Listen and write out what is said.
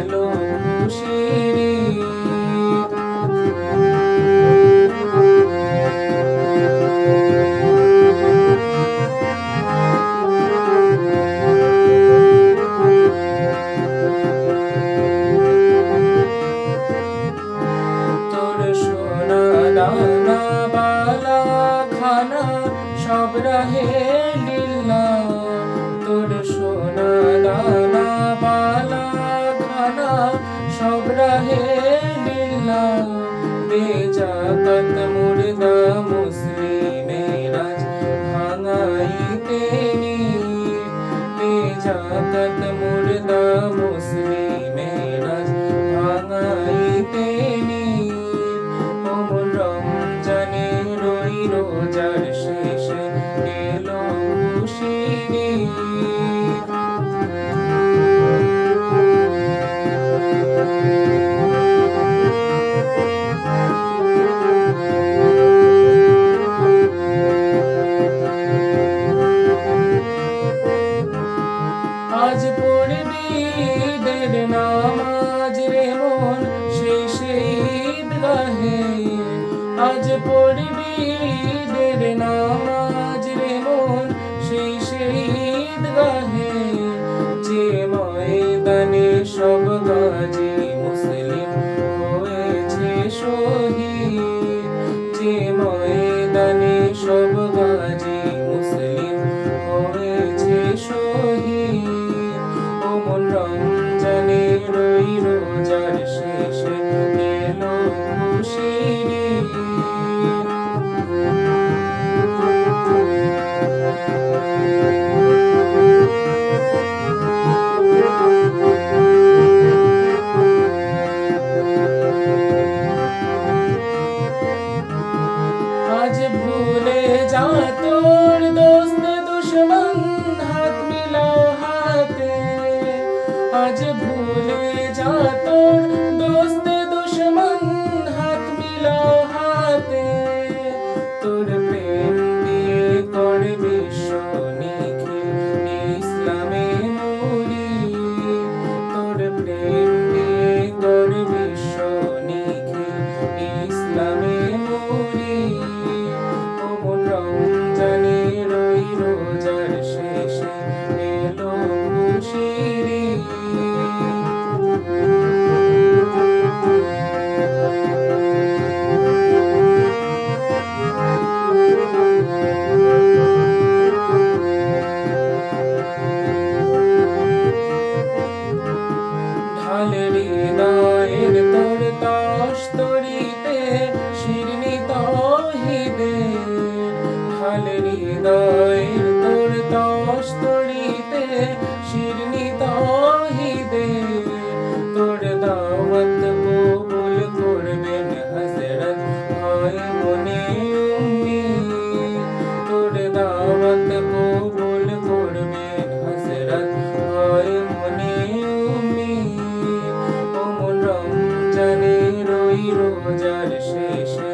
এলো খুশির ঈদ। তোর সোনা দানা বালা খানা সব রাহে লিল্লাহ, তোর সোনা দানা বালা খানা সব রাহে লিল্লাহ। বেজাকাত মুর্দা মুসলিমের আজ ভাঙাইতে নিয়ে, বেজাকাত মুর্দা মুসলিমের আজ ভাঙাইতে নিয়ে। ওমন রমজানের ওই রোজার শেষে এলো খুশির ঈদ। আজ পড়বি ঈদের নামাজ রে মন শেষে ঈদগাহে, আজ পড়বি ঈদের নামাজ রে মন শেষে ঈদগাহে। যে ময়দানে সব গাজী মুসলিম হয়েছে শহীদ, যে ময়দানে সব গাজী মুসলিম হয়েছে শহীদ। ওমন রমজানের ওই রোজার শেষে এলো খুশির ঈদ। আজ ভুলে যা তোর দোস্ত দুশ্মন হাত মিলাও হাতে, আজ ভুলে যা তোর দোস্ত দুশ্মন হাত মিলাও হাতে। তোর প্রেম দিয়ে কর বিশ্ব নিখিল ইসলামে মুড়ি, তোর প্রেম দিয়ে কর বিশ্ব নিখিল ইসলামে মুড়ি। ওমন রমজানের ওই রোজার শেষে এলো খুশির ঈদ। ঢালে হৃদয়ের তোর তস্তরিতে শিরনি তাওহীদের, ঢালে হৃদয়ের তোর তস্তরিতে শিরনি তাওহীদের। তোর দাওয়াত কবুল করবেন হযরত ভাই বনে উম্মি, তোর দাওয়াত কবুল করবেন হযরত ভাই বনে উম্মি। ওমন রমজানের ওই রোজার শেষে